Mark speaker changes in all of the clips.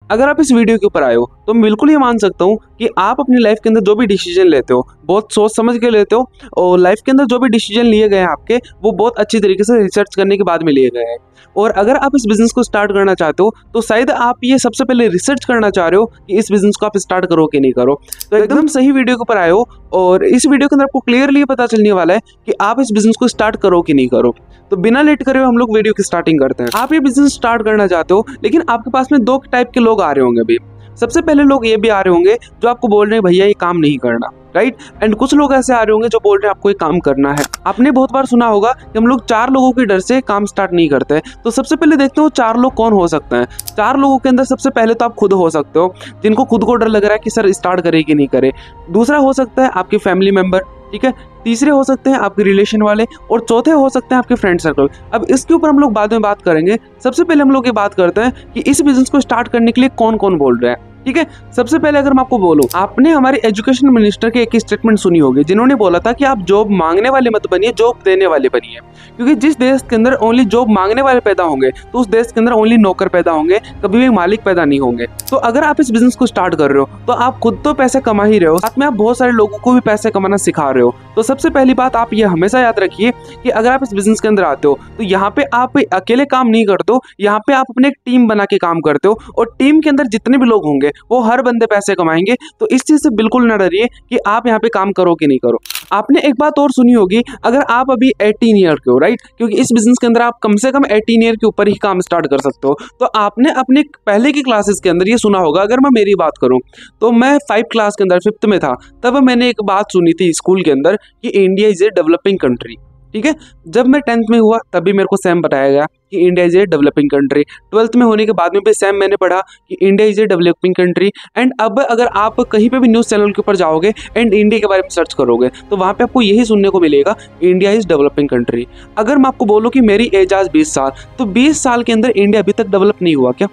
Speaker 1: अगर आप इस वीडियो के ऊपर आए हो तो मैं बिल्कुल ये मान सकता हूँ कि आप अपनी लाइफ के अंदर जो भी डिसीजन लेते हो बहुत सोच समझ के लेते हो, और लाइफ के अंदर जो भी डिसीजन लिए गए हैं आपके वो बहुत अच्छी तरीके से रिसर्च करने के बाद में लिए गए हैं। और अगर आप इस बिजनेस को स्टार्ट करना चाहते हो तो शायद आप ये सबसे पहले रिसर्च करना चाह रहे हो कि इस बिजनेस को आप स्टार्ट करो कि नहीं करो। तो एकदम सही वीडियो के ऊपर आए हो, और इस वीडियो के अंदर आपको क्लियरली पता चलने वाला है कि आप इस बिजनेस को स्टार्ट करो कि नहीं करो। तो बिना लेट करे हम लोग वीडियो की स्टार्टिंग करते हैं। आप ये बिजनेस स्टार्ट करना चाहते हो, लेकिन आपके पास में दो टाइप के लोग आ रहे होंगे अभी। सबसे पहले लोग ये भी आ रहे होंगे जो आपको बोल रहे हैं भैया ये काम नहीं करना, राइट। एंड कुछ लोग ऐसे आ रहे होंगे जो बोल रहे हैं आपको ये काम करना है। आपने बहुत बार सुना होगा कि हम लोग 4 लोगों के डर से काम स्टार्ट नहीं करते। तो सबसे पहले देखते हो 4 लोग कौन हो सकते हैं। 4 लोगों के अंदर सबसे पहले तो आप खुद हो सकते हो, जिनको खुद को डर लग रहा है कि सर स्टार्ट करे कि नहीं करे। दूसरा हो सकता है आपके फैमिली मेंबर, ठीक है। तीसरे हो सकते हैं आपके रिलेशन वाले, और चौथे हो सकते हैं आपके फ्रेंड सर्कल। अब इसके ऊपर हम लोग बाद में बात करेंगे। सबसे पहले हम लोग ये बात करते हैं कि इस बिजनेस को स्टार्ट करने के लिए कौन कौन बोल रहे हैं, ठीक है। सबसे पहले अगर मैं आपको बोलूं, आपने हमारे एजुकेशन मिनिस्टर के एक स्टेटमेंट सुनी होगी जिन्होंने बोला था कि आप जॉब मांगने वाले मत बनिए, जॉब देने वाले बनिए। क्योंकि जिस देश के अंदर ओनली जॉब मांगने वाले पैदा होंगे तो उस देश के अंदर ओनली नौकर पैदा होंगे, कभी भी मालिक पैदा नहीं होंगे। तो अगर आप इस बिजनेस को स्टार्ट कर रहे हो तो आप खुद तो पैसे कमा ही रहे हो, साथ में आप बहुत सारे लोगों को भी पैसे कमाना सिखा रहे हो। तो सबसे पहली बात आप ये हमेशा याद रखिए कि अगर आप इस बिजनेस के अंदर आते हो तो यहाँ पे आप अकेले काम नहीं करते हो, यहाँ पे आप अपने एक टीम बना के काम करते हो, और टीम के अंदर जितने भी लोग होंगे वो हर बंदे पैसे कमाएंगे। तो इस चीज से बिल्कुल ना डरिए कि आप यहाँ पे काम करो कि नहीं करो। आपने एक बात और सुनी होगी, अगर आप अभी 18 ईयर के हो, राइट, क्योंकि इस बिजनेस के अंदर आप कम से कम 18 ईयर के ऊपर ही काम स्टार्ट कर सकते हो। तो आपने अपने पहले की क्लासेस के अंदर ये सुना होगा, अगर मैं मेरी बात करूं तो मैं 5 क्लास के अंदर 5th में था, तब मैंने एक बात सुनी थी स्कूल के अंदर कि India is a developing country, ठीक है। जब मैं 10th में हुआ तभी मेरे को सेम बताया गया कि India is a developing country. 12th में होने के बाद में भी सेम मैंने पढ़ा कि India is a developing country. And अब अगर आप कहीं पे भी न्यूज़ चैनल के ऊपर जाओगे एंड इंडिया के बारे में सर्च करोगे तो वहाँ पे आपको यही सुनने को मिलेगा, इंडिया इज डेवलपिंग कंट्री। अगर मैं आपको बोलूँ कि मेरी एज आज 20 साल, तो 20 साल के अंदर इंडिया अभी तक डेवलप नहीं हुआ क्या?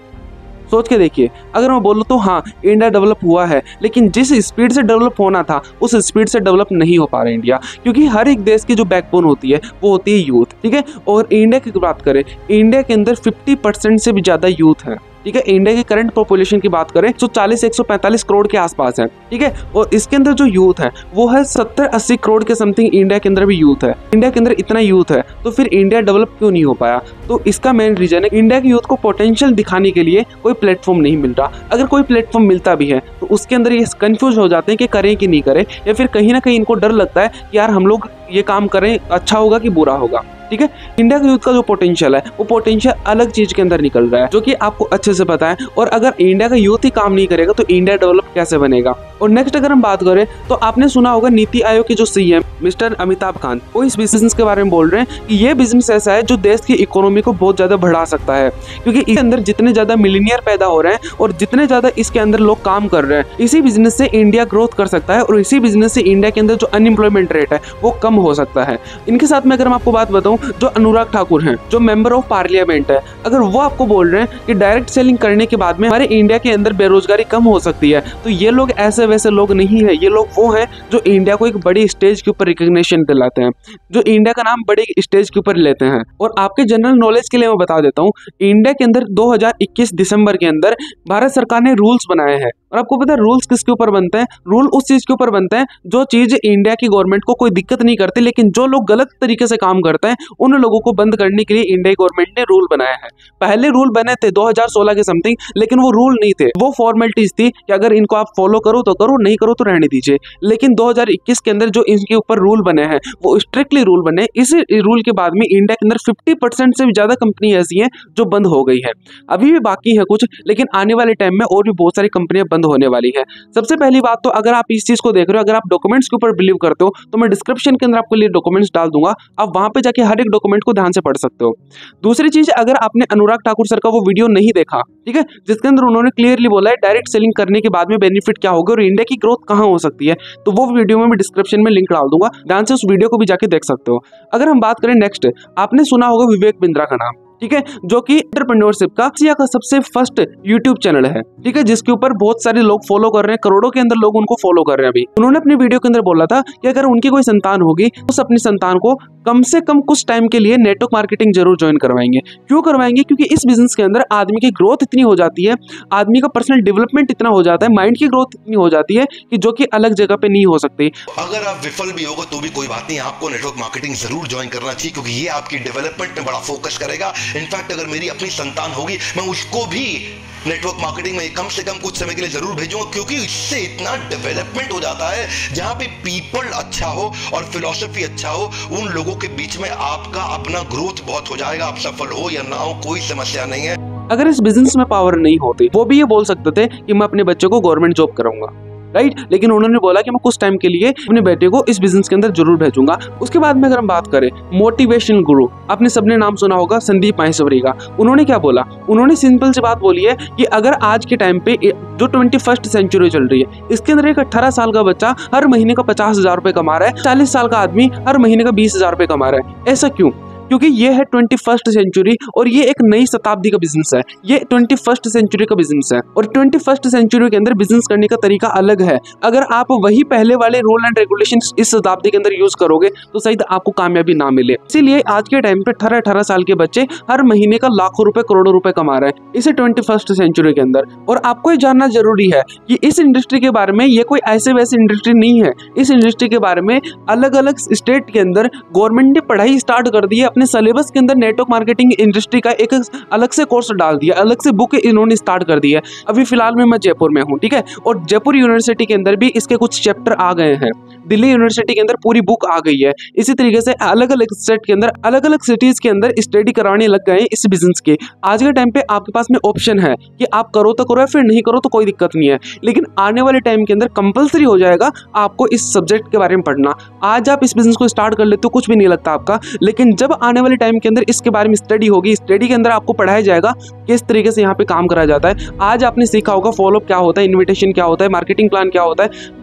Speaker 1: सोच के देखिए। अगर मैं बोलूँ तो हाँ, इंडिया डेवलप हुआ है, लेकिन जिस स्पीड से डेवलप होना था उस स्पीड से डेवलप नहीं हो पा रहा इंडिया, क्योंकि हर एक देश की जो बैकबोन होती है वो होती है यूथ, ठीक है। और इंडिया की बात करें, इंडिया के अंदर 50% से भी ज़्यादा यूथ है, ठीक है। इंडिया की करंट पॉपुलेशन की बात करें तो 145 करोड़ के आसपास है, ठीक है। और इसके अंदर जो यूथ है वो है 70-80 करोड़ के समथिंग। इंडिया के अंदर भी यूथ है। इंडिया के अंदर इतना यूथ है तो फिर इंडिया डेवलप क्यों नहीं हो पाया? तो इसका मेन रीजन है इंडिया के यूथ को पोटेंशियल दिखाने के लिए कोई प्लेटफॉर्म नहीं मिल रहा। अगर कोई प्लेटफॉर्म मिलता भी है तो उसके अंदर ये कंफ्यूज हो जाते हैं कि करें कि नहीं करें, या फिर कहीं ना कहीं इनको डर लगता है कि यार हम लोग ये काम करें अच्छा होगा कि बुरा होगा, ठीक है। इंडिया के यूथ का जो पोटेंशियल है वो पोटेंशियल अलग चीज के अंदर निकल रहा है, जो कि आपको अच्छे से पता है। और अगर इंडिया का यूथ ही काम नहीं करेगा तो इंडिया डेवलप कैसे बनेगा? और नेक्स्ट अगर हम बात करें तो आपने सुना होगा नीति आयोग के जो सीएम मिस्टर अमिताभ कांत, वो इस बिजनेस के बारे में बोल रहे हैं कि ये बिजनेस ऐसा है जो देश की इकोनॉमी को बहुत ज्यादा बढ़ा सकता है, क्योंकि इसके अंदर जितने ज्यादा मिलीनियर पैदा हो रहे हैं और जितने ज्यादा इसके अंदर लोग काम कर रहे हैं, इसी बिजनेस से इंडिया ग्रोथ कर सकता है, और इसी बिजनेस से इंडिया के अंदर जो अनएम्प्लॉयमेंट रेट है वो कम हो सकता है। इनके साथ में अगर मैं आपको बात बताऊं, जो अनुराग ठाकुर हैं, जो मेंबर ऑफ पार्लियामेंट है, अगर वो आपको बोल रहे हैं कि डायरेक्ट सेलिंग करने के बाद में हमारे इंडिया के अंदर बेरोजगारी कम हो सकती है, तो ये लोग ऐसे वैसे लोग नहीं है। ये लोग वो हैं जो इंडिया को एक बड़ी स्टेज के ऊपर रिकॉग्निशन दिलाते हैं, जो इंडिया का नाम बड़ी स्टेज के ऊपर लेते हैं। और आपके जनरल नॉलेज के लिए मैं बता देता हूँ, इंडिया के अंदर 2021 दिसंबर के अंदर भारत सरकार ने रूल्स बनाए हैं। और आपको पता है रूल्स किसके ऊपर बनते हैं? रूल उस चीज के ऊपर बनते हैं जो चीज इंडिया की गवर्नमेंट को कोई दिक्कत नहीं करती, लेकिन जो लोग गलत तरीके से काम करते हैं उन लोगों को बंद करने के लिए इंडिया गवर्नमेंट ने रूल बनाया है। पहले रूल बने थे 2016 के समथिंग, लेकिन वो रूल नहीं थे, वो फॉर्मेलिटीज थी कि अगर इनको आप फॉलो करो तो करो, नहीं करो तो रहने दीजिए। लेकिन 2021 के अंदर जो इनके ऊपर रूल बने हैं वो स्ट्रिक्टली रूल बने। इस रूल के बाद में इंडिया के अंदर 50% से भी ज्यादा कंपनी ऐसी हैं जो बंद हो गई है। अभी भी बाकी है कुछ, लेकिन आने वाले टाइम में और भी बहुत सारी कंपनियां बंद होने वाली है। सबसे पहली बात तो अगर आप इस चीज को देख रहे हो, अगर आप डॉक्यूमेंट्स के ऊपर बिलीव करते हो तो मैं डिस्क्रिप्शन के अंदर आपके लिए डॉक्यूमेंट्स डाल दूंगा, आप वहां पे जाके हर एक डॉक्यूमेंट को ध्यान से पढ़ सकते हो। दूसरी चीज, अगर आपने अनुराग ठाकुर सर का वो वीडियो नहीं देखा, ठीक है, जिसके अंदर उन्होंने क्लियरली बोला है डायरेक्ट सेलिंग करने के बाद में बेनिफिट क्या होगा और इंडिया की ग्रोथ कहां हो सकती है, तो वो वीडियो में मैं डिस्क्रिप्शन में लिंक डाल दूंगा, ध्यान से उस वीडियो को भी जाके देख सकते हो। अगर हम बात करें नेक्स्ट, आपने सुना होगा विवेक बिंद्रा का नाम, ठीक है, जो कि एंटरप्रेन्योरशिप का एशिया का सबसे फर्स्ट यूट्यूब चैनल है, ठीक है, जिसके ऊपर बहुत सारे लोग फॉलो कर रहे हैं, करोड़ों के अंदर लोग उनको फॉलो कर रहे हैं अभी। उन्होंने अपनी वीडियो के अंदर बोला था कि अगर उनकी कोई संतान होगी तो उस अपनी संतान को कम से कम कुछ टाइम के लिए नेटवर्क मार्केटिंग जरूर ज्वाइन करवाएंगे। क्यों करवाएंगे? क्योंकि इस बिजनेस के अंदर आदमी की ग्रोथ इतनी हो जाती है, आदमी का पर्सनल डेवलपमेंट इतना हो जाता है, माइंड की ग्रोथ इतनी हो जाती है कि जो कि अलग जगह पे नहीं हो सकती।
Speaker 2: अगर आप विफल भी होगा तो भी कोई बात नहीं, आपको नेटवर्क मार्केटिंग जरूर ज्वाइन करना चाहिए, क्योंकि ये आपकी डेवलपमेंट में बड़ा फोकस करेगा। इनफैक्ट अगर मेरी अपनी संतान होगी, मैं उसको भी नेटवर्क मार्केटिंग में कम से कम कुछ समय के लिए जरूर भेजूंगा, क्योंकि इससे इतना डेवलपमेंट हो जाता है। जहां पे पीपल अच्छा हो और फिलॉसफी अच्छा हो, उन लोगों के बीच में आपका अपना ग्रोथ बहुत हो जाएगा। आप सफल हो या ना हो, कोई समस्या नहीं है।
Speaker 1: अगर इस बिजनेस में पावर नहीं होती, वो भी ये बोल सकते थे कि मैं अपने बच्चे को गवर्नमेंट जॉब कराऊंगा, राइट। लेकिन उन्होंने बोला कि मैं कुछ टाइम के लिए अपने बेटे को इस बिजनेस के अंदर जरूर भेजूंगा। उसके बाद में अगर हम बात करें मोटिवेशन गुरु, आपने सबने नाम सुना होगा संदीप माहेश्वरी का। उन्होंने क्या बोला? उन्होंने सिंपल सी बात बोली है कि अगर आज के टाइम पे जो 21st सेंचुरी चल रही है, इसके अंदर एक 18 साल का बच्चा हर महीने का 50,000 रुपए कमा रहा है, 40 साल का आदमी हर महीने का 20,000 रुपए कमा रहा है। ऐसा क्यों? क्योंकि ये है 21st सेंचुरी और ये एक नई शताब्दी का बिजनेस है। ये 21st सेंचुरी का बिजनेस है और 21st सेंचुरी के अंदर बिजनेस करने का तरीका अलग है। अगर आप वही पहले वाले रूल एंड रेगुलेशन इस शताब्दी के अंदर यूज करोगे तो शायद आपको कामयाबी ना मिले। इसीलिए आज के टाइम पे 18 साल के बच्चे हर महीने का लाखों रुपए करोड़ों रुपए कमा रहे हैं इसे 21st सेंचुरी के अंदर। और आपको ये जानना जरूरी है कि इस इंडस्ट्री के बारे में ये कोई ऐसे वैसे इंडस्ट्री नहीं है। इस इंडस्ट्री के बारे में अलग अलग स्टेट के अंदर गवर्नमेंट ने पढ़ाई स्टार्ट कर दी है। अपने सिलेबस के अंदर नेटवर्क मार्केटिंग इंडस्ट्री का एक अलग से कोर्स डाल दिया, अलग से बुक इन्होंने स्टार्ट कर दी है। अभी फिलहाल में मैं जयपुर में हूँ, ठीक है, और जयपुर यूनिवर्सिटी के अंदर भी इसके कुछ चैप्टर आ गए हैं। दिल्ली यूनिवर्सिटी के अंदर पूरी बुक आ गई है। इसी तरीके से अलग अलग स्टेट के अंदर अलग अलग सिटीज के अंदर स्टडी कराने लग गए हैं इस बिजनेस के। आज के टाइम पे आपके पास में ऑप्शन है कि आप करो तो करो, फिर नहीं करो तो कोई दिक्कत नहीं है। लेकिन आने वाले टाइम के अंदर कंपलसरी हो जाएगा आपको इस सब्जेक्ट के बारे में पढ़ना। आज आप इस बिजनेस को स्टार्ट कर लेते हो, कुछ भी नहीं लगता आपका, लेकिन जब आने वाले टाइम के अंदर इसके बारे में स्टडी होगी, स्टडी के अंदर आपको पढ़ाया जाएगा किस तरीके से यहाँ पे काम करा जाता है। आज आपने सीखा होगा फॉलोअप क्या होता है, इन्विटेशन क्या होता है, मार्केटिंग प्लान क्या होता है।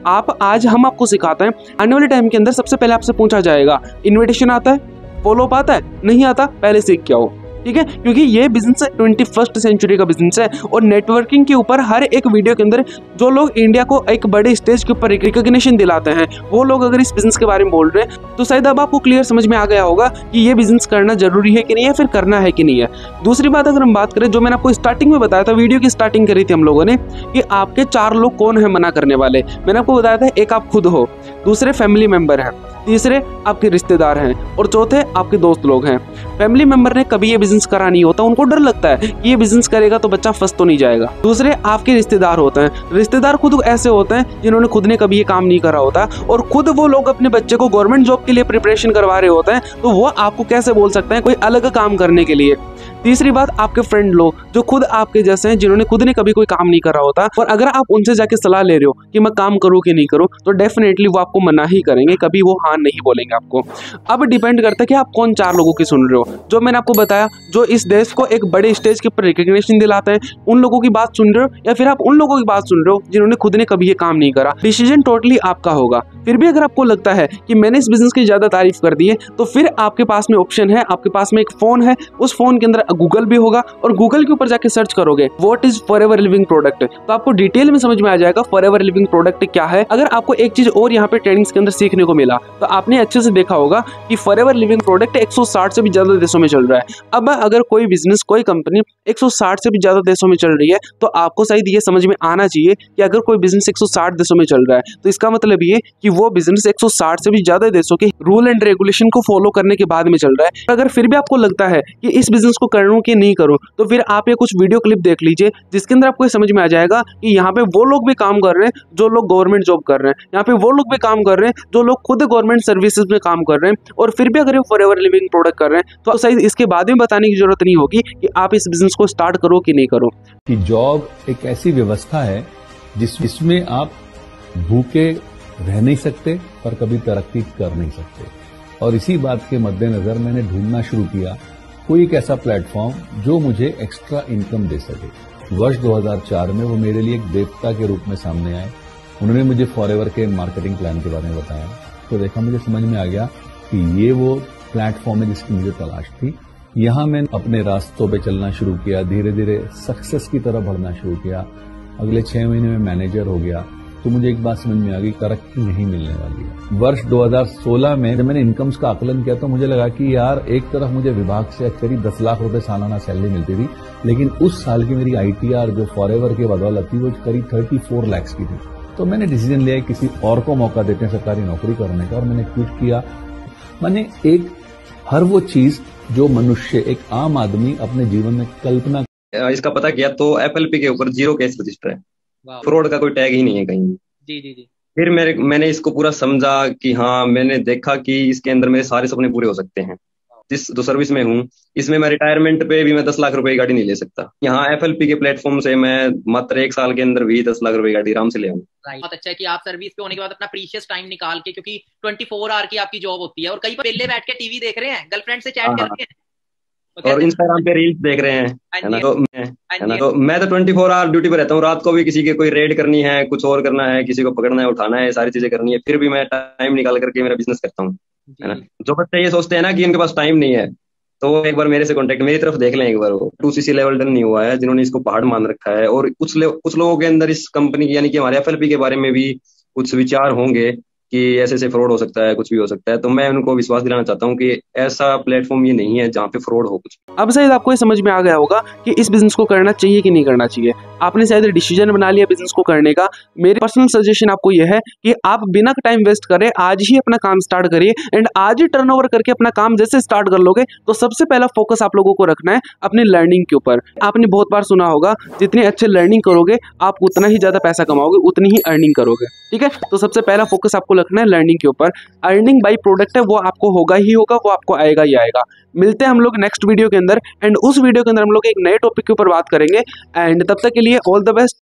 Speaker 1: आज हम आपको सिखाते हैं। आने वाले टाइम के अंदर सबसे पहले आपसे पूछा जाएगा इन्विटेशन आता है, फॉलोअप आता है, नहीं आता, पहले सीख के आओ, ठीक है। क्योंकि ये बिजनेस 21st सेंचुरी का बिजनेस है और नेटवर्किंग के ऊपर हर एक वीडियो के अंदर जो लोग इंडिया को एक बड़े स्टेज के ऊपर रिकॉग्निशन दिलाते हैं, वो लोग अगर इस बिजनेस के बारे में बोल रहे हैं तो शायद अब आपको क्लियर समझ में आ गया होगा कि ये बिजनेस करना जरूरी है कि नहीं है, फिर करना है कि नहीं है। दूसरी बात अगर हम बात करें, जो मैंने आपको स्टार्टिंग में बताया था, वीडियो की स्टार्टिंग करी थी हम लोगों ने, कि आपके 4 लोग कौन है मना करने वाले। मैंने आपको बताया था, एक आप खुद हो, दूसरे फैमिली मेंबर हैं, तीसरे आपके रिश्तेदार हैं और चौथे आपके दोस्त लोग हैं। फैमिली मेंबर ने कभी ये बिजनेस करा नहीं होता, उनको डर लगता है कि ये बिजनेस करेगा तो बच्चा फंस तो नहीं जाएगा। दूसरे आपके रिश्तेदार होते हैं। रिश्तेदार खुद ऐसे होते हैं जिन्होंने खुद ने कभी ये काम नहीं करा होता और खुद वो लोग अपने बच्चे को गवर्नमेंट जॉब के लिए प्रिपरेशन करवा रहे होते हैं, तो वो आपको कैसे बोल सकते हैं कोई अलग काम करने के लिए। तीसरी बात, आपके फ्रेंड लोग जो खुद आपके जैसे हैं, जिन्होंने खुद ने कभी कोई काम नहीं करा होता, और अगर आप उनसे जाके सलाह ले रहे हो कि मैं काम करूं कि नहीं करूं, तो डेफिनेटली वो आपको मना ही करेंगे, कभी वो हाँ नहीं बोलेंगे आपको। अब डिपेंड करता है कि आप कौन 4 लोगों की सुन रहे हो। जो मैंने आपको बताया, जो इस देश को एक बड़े स्टेज के ऊपर रिकॉग्निशन दिलाते हैं, उन लोगों की बात सुन रहे हो, या फिर आप उन लोगों की बात सुन रहे हो जिन्होंने खुद ने कभी ये काम नहीं करा। डिसीजन टोटली आपका होगा। फिर भी अगर आपको लगता है कि मैंने इस बिजनेस की ज्यादा तारीफ कर दी है, तो फिर आपके पास में ऑप्शन है, आपके पास में एक फोन है, उस फोन के अंदर गूगल भी होगा और गूगल के ऊपर जाके सर्च करोगे what is forever living product, तो आपको डिटेल में समझ में आ जाएगा फॉरएवर लिविंग प्रोडक्ट क्या है। अगर आपको एक चीज और यहाँ पे ट्रेनिंग्स के अंदर सीखने को मिला, तो आपने अच्छे से देखा होगा कि फॉरएवर लिविंग प्रोडक्ट 160 से भी ज्यादा देशों में चल रहा है। अब अगर कोई बिजनेस, कोई कंपनी 160 से भी ज्यादा देशों में चल रही है, तो आपको शायद ये समझ में आना चाहिए कि अगर कोई बिजनेस 160 देशों में चल रहा है, तो इसका मतलब ये कि वो बिजनेस 160 से भी ज्यादा देशों के रूल एंड रेगुलेशन को फॉलो करने के बाद में चल रहा है। अगर फिर भी आपको लगता है कि इस बिजनेस को करूं कि नहीं करूं, तो फिर आप ये कुछ वीडियो क्लिप देख लीजिए, जिसके अंदर आपको समझ में आ जाएगा कि यहाँ पे वो लोग भी काम कर रहे हैं जो लोग गवर्नमेंट जॉब कर रहे हैं, यहाँ पे वो लोग भी काम कर रहे हैं जो लोग खुद गवर्नमेंट सर्विसेज में काम कर रहे हैं, और फिर भी अगर ये फॉरएवर लिविंग प्रोडक्ट कर रहे हैं, तो शायद इसके बाद में बताने की जरूरत नहीं होगी कि आप इस बिजनेस को स्टार्ट करो कि नहीं करो।
Speaker 3: कि जॉब एक ऐसी व्यवस्था है जिसमें आप भूखे रह नहीं सकते और कभी तरक्की कर नहीं सकते, और इसी बात के मद्देनजर मैंने ढूंढना शुरू किया कोई एक ऐसा प्लेटफॉर्म जो मुझे एक्स्ट्रा इनकम दे सके। वर्ष 2004 में वो मेरे लिए एक देवता के रूप में सामने आए। उन्होंने मुझे फॉरएवर के मार्केटिंग प्लान के बारे में बताया, तो देखा, मुझे समझ में आ गया कि ये वो प्लेटफॉर्म है जिसकी मुझे तलाश थी। यहाँ मैंने अपने रास्तों पे चलना शुरू किया, धीरे धीरे सक्सेस की तरफ बढ़ना शुरू किया। अगले 6 महीने में मैनेजर हो गया, तो मुझे एक बात समझ में आ गई, तरक्की नहीं मिलने वाली है। वर्ष 2016 में जब मैंने इनकम्स का आकलन किया तो मुझे लगा कि यार एक तरफ मुझे विभाग से करीब 10 लाख रुपए सालाना सैलरी मिलती थी, लेकिन उस साल की मेरी आईटीआर जो फॉरएवर की बदौलत थी वो करीब 34 लाख की थी। तो मैंने डिसीजन लिया किसी और को मौका देते हैं सरकारी नौकरी करने का, और मैंने क्विट किया। मैंने एक हर वो चीज जो मनुष्य, एक आम आदमी अपने जीवन में कल्पना,
Speaker 4: इसका पता किया तो एफएलपी के ऊपर 0 केस रजिस्टर है, फ्रॉड का कोई टैग ही नहीं है कहीं।
Speaker 5: जी जी जी।
Speaker 4: फिर मैंने इसको पूरा समझा कि हाँ, मैंने देखा कि इसके अंदर मेरे सारे सपने पूरे हो सकते हैं। जिस जो सर्विस में हूँ इसमें मैं रिटायरमेंट पे भी मैं 10 लाख रुपए की गाड़ी नहीं ले सकता। यहाँ एफएलपी के प्लेटफॉर्म से मैं मात्र 1 साल के अंदर भी 10 लाख रुपए की गाड़ी आराम से ले आऊँ।
Speaker 5: बहुत अच्छा है कि आप सर्विस पे होने के बाद अपना प्रीशियस टाइम निकाल के, क्योंकि 24 आवर की आपकी जॉब होती है और कई पहले बैठ के टीवी देख रहे हैं, गर्लफ्रेंड से चैट कर रहे हैं
Speaker 4: और इंस्टाग्राम पे रील्स देख रहे हैं, है ना। तो मैं तो 24 आवर ड्यूटी पे रहता हूँ। रात को भी किसी के कोई रेड करनी है, कुछ और करना है, किसी को पकड़ना है, उठाना है, सारी चीजें करनी है, फिर भी मैं टाइम निकाल करके मेरा बिजनेस करता हूँ, है ना। जो बच्चे ये सोचते हैं ना कि इनके पास टाइम नहीं है, तो एक बार मेरे से कांटेक्ट, मेरी तरफ देख लें एक बार। वो 2cc लेवल डन नहीं हुआ है, जिन्होंने इसको पहाड़ मान रखा है, और कुछ लोगों के अंदर इस कंपनी की यानी कि हमारे एफएलपी के बारे में भी कुछ विचार होंगे कि ऐसे ऐसे फ्रॉड हो सकता है, कुछ भी हो सकता है। तो मैं उनको विश्वास दिलाना चाहता हूँ कि ऐसा प्लेटफॉर्म ये नहीं है जहाँ पे फ्रॉड हो कुछ।
Speaker 1: अब शायद आपको ये समझ में आ गया होगा कि इस बिजनेस को करना चाहिए कि नहीं करना चाहिए। आपने शायद डिसीजन बना लिया बिजनेस को करने का। मेरी पर्सनल सजेशन आपको यह है कि आप बिना टाइम वेस्ट करे आज ही अपना काम स्टार्ट करिए, एंड आज ही टर्नओवर करके अपना काम जैसे स्टार्ट कर लोगे तो सबसे पहला फोकस आप लोगों को रखना है अपनी लर्निंग के ऊपर। आपने बहुत बार सुना होगा, जितनी अच्छे लर्निंग करोगे आप उतना ही ज्यादा पैसा कमाओगे, उतनी ही अर्निंग करोगे, ठीक है। तो सबसे पहला फोकस आपको रखना है लर्निंग के ऊपर। अर्निंग बाई प्रोडक्ट है, वो आपको होगा ही होगा, वो आपको आएगा ही आएगा। मिलते हैं हम लोग नेक्स्ट वीडियो के अंदर, एंड उस वीडियो के अंदर हम लोग एक नए टॉपिक के ऊपर बात करेंगे। एंड तब तक के लिए ऑल द बेस्ट।